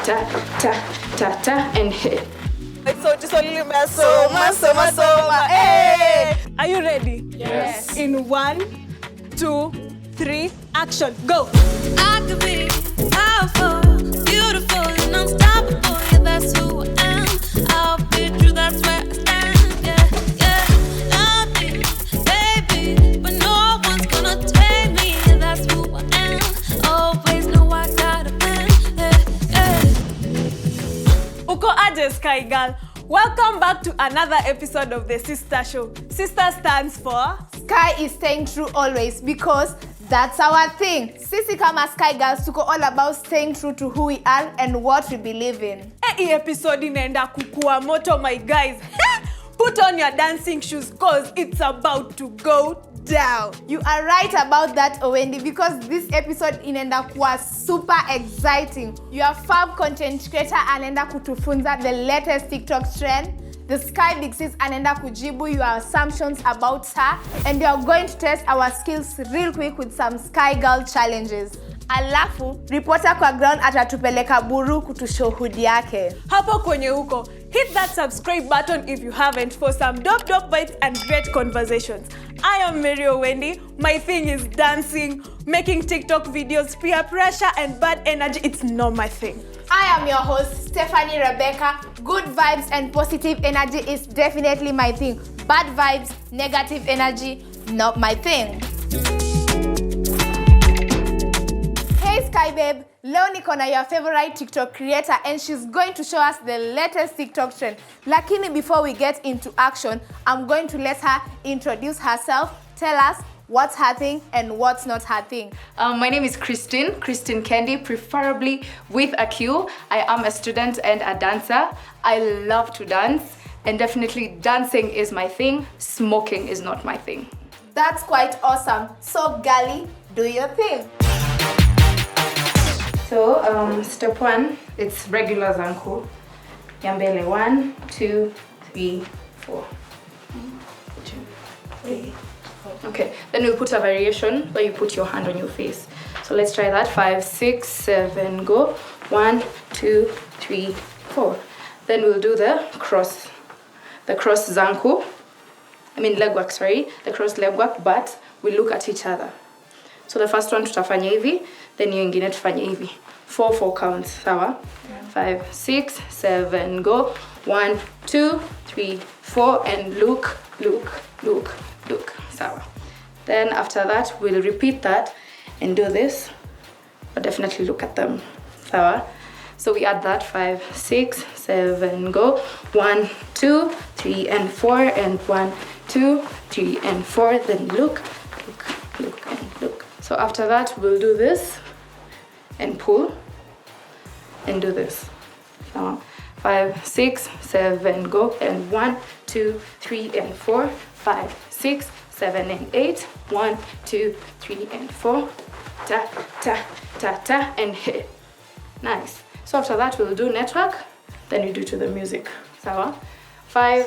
ta ta ta ta and hit. So just only soma. Hey! Are you ready? Yes. In 1, 2, 3, action, go! I could be powerful, beautiful, and unstoppable. Yeah, that's who I am. I'll be true, that's where I stand. Yeah. Nothing, baby, but no one's gonna take me. Yeah, that's who I am. Always know I got a plan. Yeah. Uko aje Sky Girl? Welcome back to another episode of the SISTA show. SISTA stands for Sky is staying true always, because that's our thing. Sisi kama Sky Girls tuko all about staying true to who we are and what we believe in. Hii episode inaenda kukua moto, my guys. Put on your dancing shoes cause it's about to go down. You are right about that, Owendi, because this episode inaenda kuwa super exciting. Your fab content creator anaenda kutufunza the latest TikTok trend. The Sky Big Sis anaenda kujibu your assumptions about her, and we are going to test our skills real quick with some Sky Girl challenges. Alafu, reporter kwa ground atatupeleka mburu kutushuhudi yake. Hapo kwenye huko, hit that subscribe button if you haven't for some dope bites and great conversations. I am Mary Wendy. My thing is dancing, making TikTok videos, peer pressure and bad energy. It's not my thing. I am your host, Stephanie Rebecca. Good vibes and positive energy is definitely my thing. Bad vibes, negative energy, not my thing. Hey Sky Babe, leo niko na your favorite TikTok creator and she's going to show us the latest TikTok trend. Lakini before we get into action, I'm going to let her introduce herself, tell us what's her thing and what's not her thing. My name is Christine Kendi, preferably with a Q. I am a student and a dancer. I love to dance, and definitely dancing is my thing. Smoking is not my thing. That's quite awesome. So, Gali, do your thing. So, step 1, it's regular zanku. Yambele 1, 2, 3, 4. 2, 3. Okay, then we'll put a variation where you put your hand on your face. So let's try that. 5, 6, 7, go. 1, 2, 3, 4. Then we'll do the cross zanku. Leg work, sorry. The cross leg work, but we look at each other. So the first one tutafanya hivi, then hiyo ingine tufanye hivi. 4 counts, sawa? 5, 6, 7, go. 1, 2, 3, 4, and look. Sawa. Then after that, we'll repeat that and do this, but definitely look at them. Sawa. So we add that 5, 6, 7, go. 1, 2, 3, and 4, and 1, 2, 3, and 4. Then look, and look. So after that, we'll do this and pull and do this. Sawa. 5, 6, 7, go, and 1, 2, 3, and 4, 5, 6, 7, and 8. 1, 2, 3, and 4. Ta ta ta ta and hit. Nice. So after that we'll do network. Then we do to the music. Sawa. 5,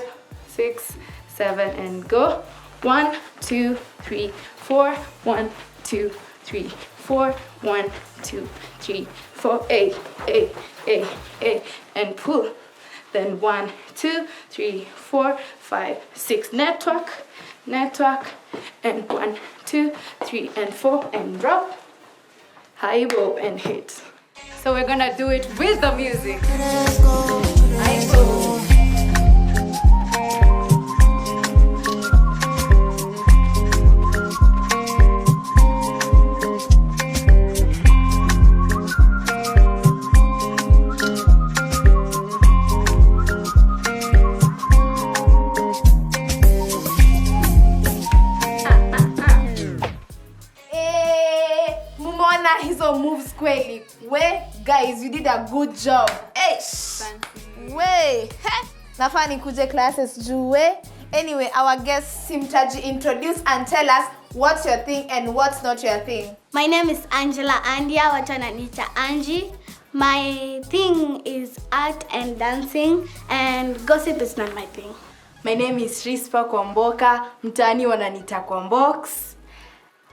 6, 7, and go. 1, 2, 3, 4. 1, 2, 3, 4. 1, 2, 3, 4. A, and pull. Then 1, 2, 3, 4, 5, 6. Network, and 1, 2, 3, and 4, and drop, high bow, and hit. So we're gonna do it with the music. High bow. Moves kweli. Guys, you did a good job. Nafaa nikuje classes juu. Anyway, our guest Simtaji, introduce and tell us what's your thing and what's not your thing. My name is Angela Andia, watu wananiita Angie. My thing is art and dancing, and gossip is not my thing. My name is Rispa Kwamboka, mtaani wananiita Kwambox.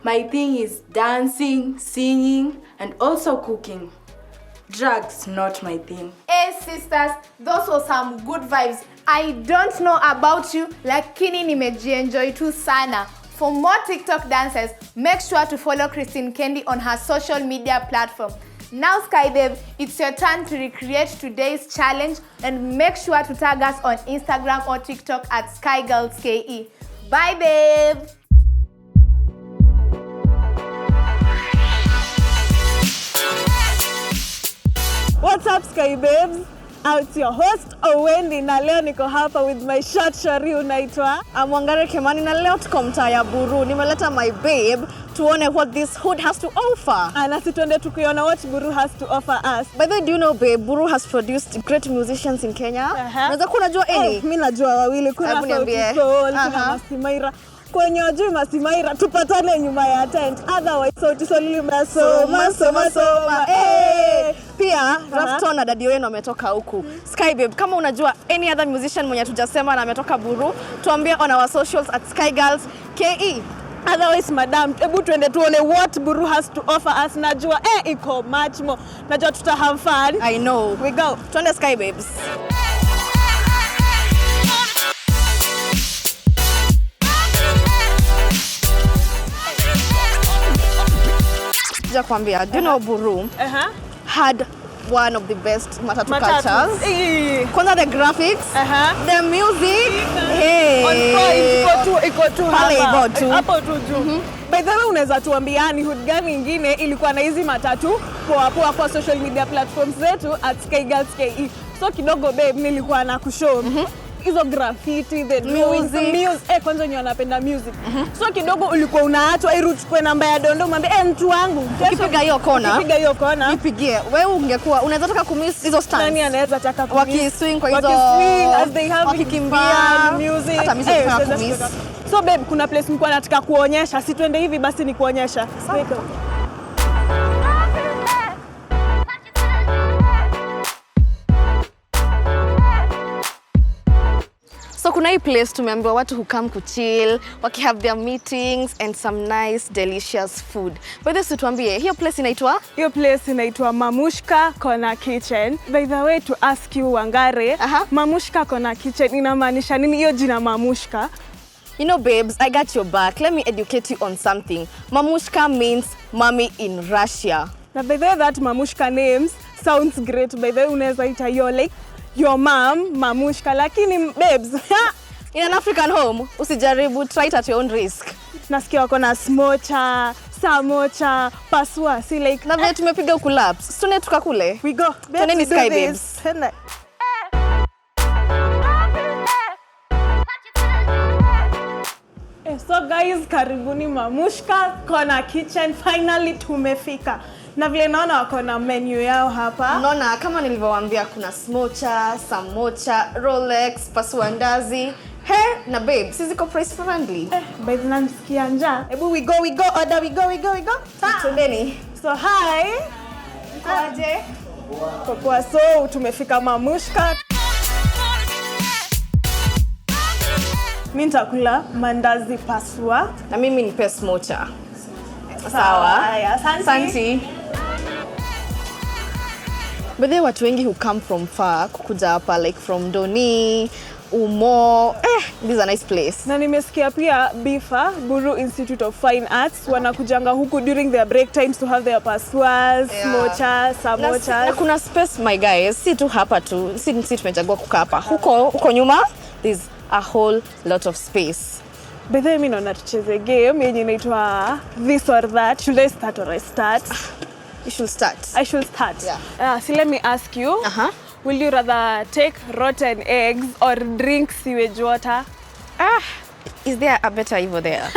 My thing is dancing, singing, and also cooking. Drugs, not my thing. Hey sisters, those were some good vibes. I don't know about you, lakini nimejienjoy tu sana. For more TikTok dances, make sure to follow Christine Kendi on her social media platform. Now Sky Babe, it's your turn to recreate today's challenge and make sure to tag us on Instagram or TikTok at SkyGirlsKE. Bye babe! What's up, Sky Babes? It's your host, Wendy, na leo niko hapa with my short shari unaitwa Mwangare Kemani, na leo tuko mtaa ya Buru. Nimeleta my babe tuone what this hood has to offer. Na si tuende tukiona what Buru has to offer us. By the way, do you know, babe, Buru has produced great musicians in Kenya? Unaweza kuwa unajua any? Mimi najua wawili, kuna Sauti Sol, kuna Masimaira. Kwenye wajui Masimaira, tupatane nyuma ya tent. Otherwise, Sauti Sol limesoma. Pia, Rafton na dadi wenu wametoka huku. Sky Babe, kama unajua any other musician mwenye tujasema na ametoka Buru, tuambie on our socials at SkyGirlsKE. Otherwise, madam, ebu tuende tuone what Buru has to offer us. Najua, iko much more. Najua tuta have fun. I know. We go. Tuende Sky Babes. Kwambia, do you know Broom had one of the best matatu cultures? Kwanza the graphics, the music, iko tu hapo tu juu. By the way, unaweza tuambia ni hood gani nyingine ilikuwa na hizi matatu poa kwa social media platforms zetu at SkyGirlsKE. So kidogo babe, nilikuwa na kushow hizo graffiti, the music. Kwanza nyo anapenda music. So kidogo ulikuwa unaachwa iruchukue namba ya dondo mwambie mtu wangu ukipiga hiyo kona nipigie. Wewe ungekuwa unaweza taka kumiss hizo stands. Nani anaweza taka kumiss? Wakiswing kwa hizo as they have wakikimbia music. Hata music taka kumiss. So babe, kuna place nilikuwa nataka kuonyesha. Si twende hivi basi ni kuonyesha. So kuna hii place tumeambiwa watu who come to chill, waki have their meetings and some nice delicious food. By the way, tuambie, hiyo place inaitwa? Hiyo place inaitwa Mamushka Corner Kitchen. By the way, to ask you Wangare, Mamushka Corner Kitchen inamaanisha nini hiyo jina Mamushka? You know babes, I got your back. Let me educate you on something. Mamushka means mommy in Russia. Na by the way, that Mamushka names sounds great. By the way, unaweza ita hiyo like your mom, Mamushka, lakini babes, in an African home, usijaribu, try it at your own risk. Nasikia wako na smocha, samocha, paswa, si like na vile tumepiga ukulaps. Tune tukakule. We go. Tuneni Sky Babes. So guys, karibuni Mamushka Corner Kitchen. Finally tumefika. Na vile naona wako na menu yao hapa. Naona kama nilivyowaambia kuna smocha, samocha, Rolex, pasuandazi. Na babe, sisi ziko price friendly. By the nasikia njaa. Ebu we go, order, we go. Twendeni. So hi. Kwaje? Kwa so tumefika Mamushka. Mimi nitakula mandazi pasua. Na mimi nipe smocha. Sawa. Asante. But there watu wengi who come from far kukuja hapa, like from Doni, Umo. This is a nice place. Na nimesikia pia BIFA, Buru Institute of Fine Arts, wanakujanga huku during their break times to have their pasuas, smocha, samocha. Na kuna space my guys, si tu hapa tu. Si tumechagua kukaa hapa. Huko nyuma there's a whole lot of space. By the way, mimi naona tucheze game yenye inaitwa this or that. Should I start or I start? You should start. I should start. Yeah. So let me ask you. Will you rather take rotten eggs or drink sewage water? Is there a better evil there?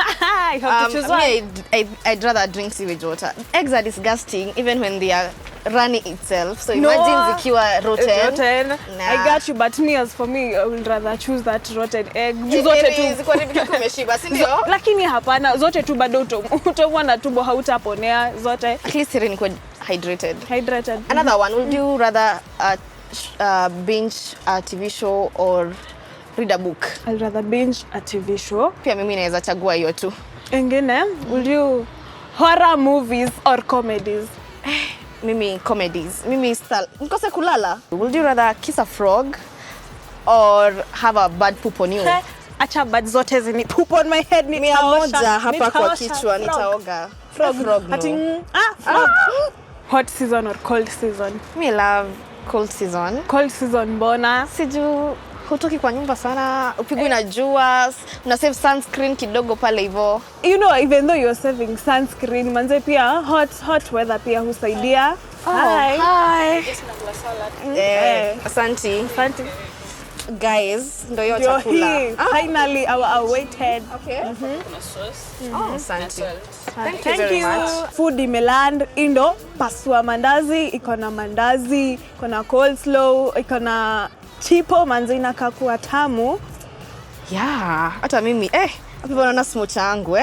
You have to choose one. I'd rather drink sewage water. Eggs are disgusting even when they are running itself. So imagine zikiwa rotten. Nah. I got you, but me, as for me, I would rather choose that rotten egg. Zote tu zikiwa kumeshiba, si ndio? Lakini hapana, zote tu bado utaumwa na tumbo hautaponea zote. At least you're quite hydrated. Another one, would you rather binge a TV show or read a book? I'd rather binge a TV show. Pia mimi naweza chagua hiyo tu. Ingine, will you horror movies or comedies? Mimi comedies. Mimi style. Mkose kulala. Would you rather kiss a frog or have a bird poop on you? Acha bird zote zini poop on my head. Mia moja hapa kwa kichwa nitaoga. Frog no. Frog. Hot season or cold season? Me love cold season. Cold season mbona? Siju hutoki kwa nyumba sana, upigwi na jua, una save sunscreen kidogo pale hivyo. You know, even though you're saving sunscreen, manze pia hot weather pia husaidia. Hi. Asante. Guys, ndo hiyo chakula. Finally our awaited. Okay. Asante. Thank you very much. Food imeland indo pasua mandazi, iko na mandazi, iko na coleslaw, iko na chipo, manze inakaa kuwa tamu. Yeah, hata mimi hapo naona smocha yangu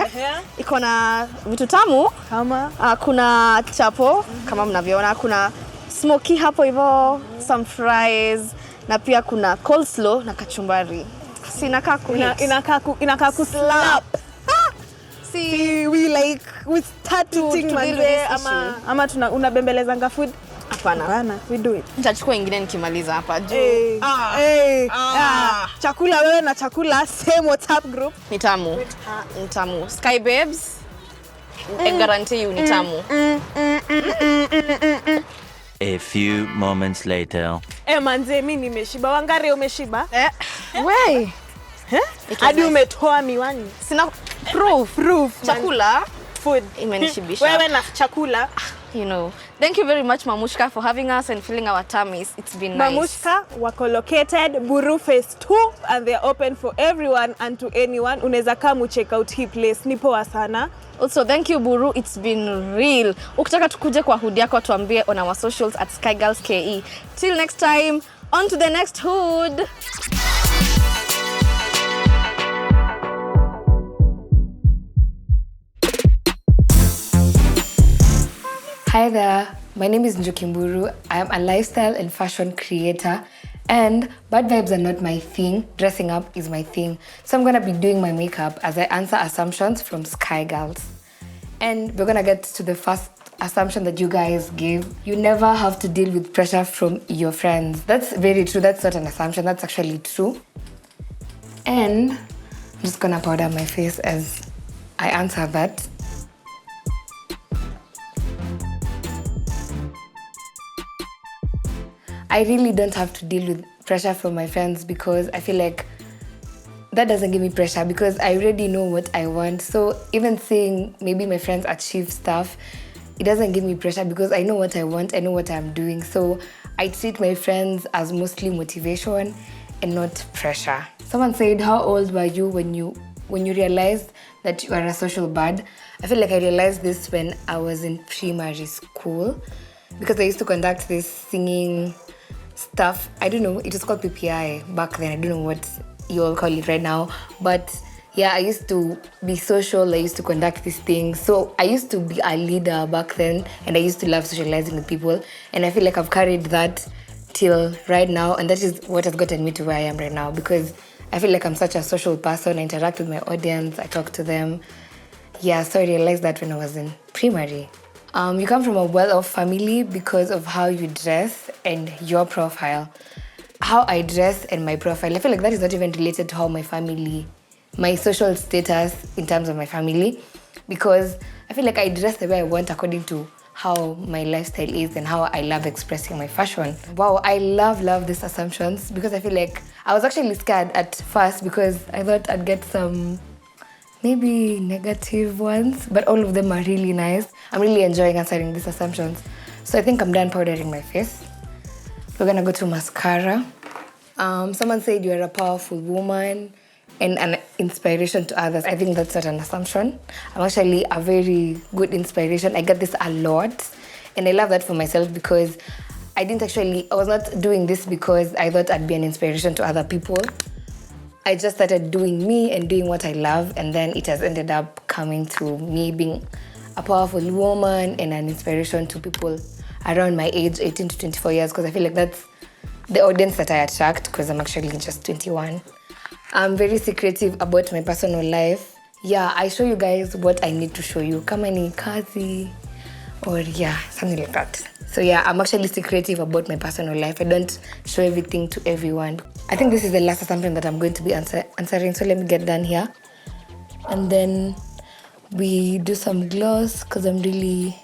iko na vitu tamu kama kuna chapo kama mnavyoona, kuna smoky hapo hivyo, some fries na pia kuna coleslaw na kachumbari. Si inakaa ku slap. See, we start eating manze ama unabembelezanga food. Hapana, we do it. Nitachukua ingine nikimaliza hapa juu. Chakula wewe na chakula same WhatsApp group. Ni tamu. Sky babes. I guarantee you ni tamu. A few moments later. Manze mimi nimeshiba. Wangare umeshiba? Wey. Hadi umetoa miwani. Sina proof. Chakula, food imenishibisha. Wewe na chakula. You know. Thank you very much Mamushka for having us and filling our tummies. It's been nice. Mamushka wako located Mburu phase 2 and they're open for everyone and to anyone. Unaweza come check out hii place. Ni poa sana. Also, thank you Mburu. It's been real. Ukitaka tukuje kwa hood yako tuambie on our socials at skygirlske. Till next time, on to the next hood. Hi there, my name is Njoki Mburu. I am a lifestyle and fashion creator, and bad vibes are not my thing. Dressing up is my thing. So I'm gonna be doing my makeup as I answer assumptions from Sky Girls. And we're gonna get to the first assumption that you guys gave. You never have to deal with pressure from your friends. That's very true. That's not an assumption. That's actually true. And I'm just gonna powder my face as I answer that. I really don't have to deal with pressure from my friends because I feel like that doesn't give me pressure because I already know what I want. So even seeing maybe my friends achieve stuff, it doesn't give me pressure because I know what I want, I know what I'm doing. So I treat my friends as mostly motivation and not pressure. Someone said, how old were you when you realized that you are a social bad? I feel like I realized this when I was in primary school because I used to conduct this singing stuff. I don't know, it was called PPI back then. I don't know what you all call it right now. But yeah, I used to be social. I used to conduct these things. So I used to be a leader back then and I used to love socializing with people. And I feel like I've carried that till right now. And that is what has gotten me to where I am right now because I feel like I'm such a social person. I interact with my audience. I talk to them. Yeah, so I realized that when I was in primary. You come from a well-off family because of how you dress and your profile. How I dress and my profile, I feel like that is not even related to how my social status in terms of my family, because I feel like I dress the way I want according to how my lifestyle is and how I love expressing my fashion. Wow, I love these assumptions because I feel like I was actually scared at first because I thought I'd get some maybe negative ones, but all of them are really nice. I'm really enjoying answering these assumptions. So I think I'm done powdering my face. We're gonna go to mascara. Someone said you're a powerful woman and an inspiration to others. I think that's not an assumption. I'm actually a very good inspiration. I get this a lot. And I love that for myself because I was not doing this because I thought I'd be an inspiration to other people. I just started doing me and doing what I love, and then it has ended up coming through me being a powerful woman and an inspiration to people around my age, 18 to 24 years, because I feel like that's the audience that I attract because I'm actually just 21. I'm very secretive about my personal life. Yeah, I show you guys what I need to show you. Kama ni kazi or yeah, something like that. So yeah, I'm actually secretive about my personal life. I don't show everything to everyone. I think this is the last assumption that I'm going to be answering. So let me get done here. And then we do some gloss because I'm really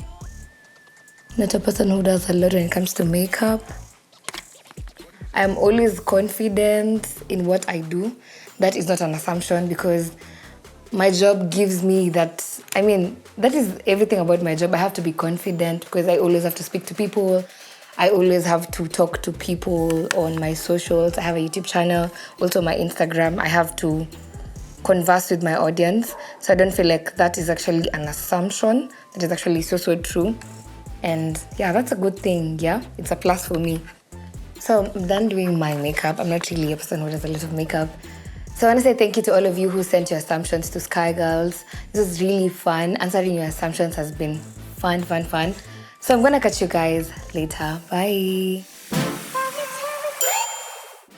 not a person who does a lot when it comes to makeup. I'm always confident in what I do. That is not an assumption because my job gives me that. I mean, that is everything about my job. I have to be confident because I always have to speak to people. I always have to talk to people on my socials. I have a YouTube channel, also my Instagram. I have to converse with my audience. So I don't feel like that is actually an assumption. That is actually so true. And yeah, that's a good thing, yeah? It's a plus for me. So I'm done doing my makeup. I'm not really a person who does a lot of makeup. So I want to say thank you to all of you who sent your assumptions to Sky Girls. This was really fun. Answering your assumptions has been fun. So I'm going to catch you guys later. Bye.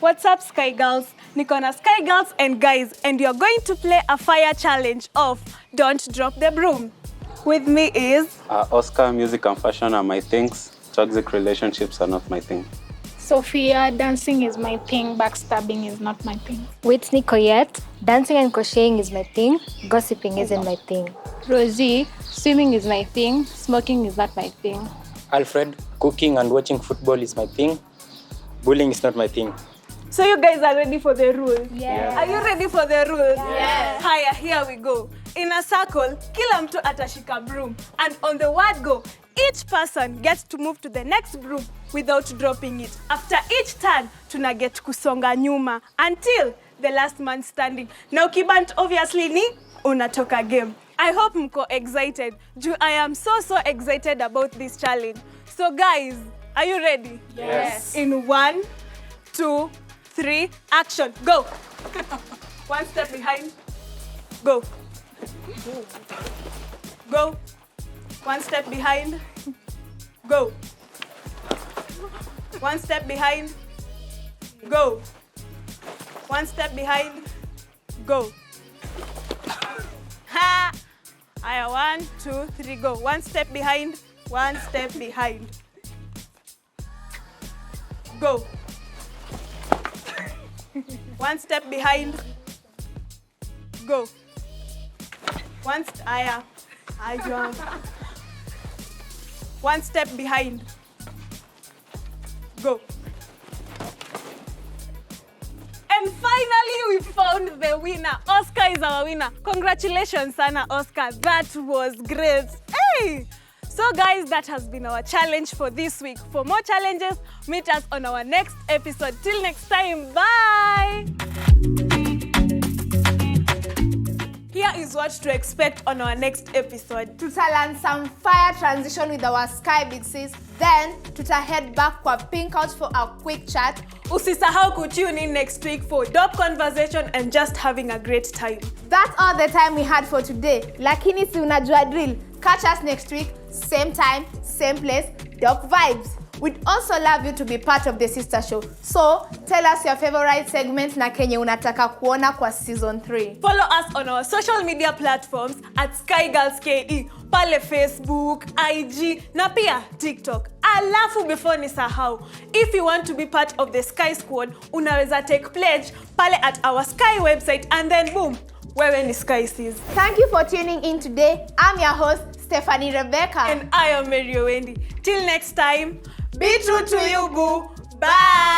What's up, Sky Girls? Niko na Sky Girls and guys, and you're going to play a fire challenge of Don't Drop the Broom. With me is... Oscar, music and fashion are my things. Toxic relationships are not my thing. Sophia, dancing is my thing, backstabbing is not my thing. Whitney Coyette, dancing and crocheting is my thing, gossiping isn't my thing. Rosie, swimming is my thing, smoking is not my thing. Alfred, cooking and watching football is my thing, bullying is not my thing. So you guys are ready for the rules? Yeah. Are you ready for the rules? Yeah. Haya, here we go. In a circle, kila mtu atashika broom. And on the word go, each person gets to move to the next broom without dropping it. After each turn, tuna get kusonga nyuma until the last man standing. Now ukibant obviously ni unatoka game. I hope mko excited. I am so excited about this challenge. So guys, are you ready? Yes. In 1, 2, 3, action, go. One step behind, go. Go. One step behind, go. One step behind, go. One step behind, go. Ha! Aya, 1, 2, 3, go. One step behind, one step behind. Go. One step behind, go. Aya. I jump. One step behind. Go. And finally, we found the winner. Oscar is our winner. Congratulations, Sana Oscar. That was great. Hey! So guys, that has been our challenge for this week. For more challenges, meet us on our next episode. Till next time, bye! Here is what to expect on our next episode. Tutalan some fire transition with our Sky Big Sis. Then head back kwa Pink Out for a quick chat. Usisahau kutune in next week for dope conversation and just having a great time. That's all the time we had for today. Lakini si unajua drill. Catch us next week, same time, same place, dope vibes. We'd also love you to be part of the SISTA show. So, tell us your favorite segment na kenye unataka kuona kwa season 3. Follow us on our social media platforms at Sky Girls KE, pale Facebook, IG, na pia TikTok. Alafu before nisahau, if you want to be part of the Sky Squad, unaweza take pledge pale at our Sky website and then boom, wewe ni Sky Sis. Thank you for tuning in today. I'm your host, Stephanie Rebecca. And I am Mary Wendy. Till next time, be true to you, boo. Bye.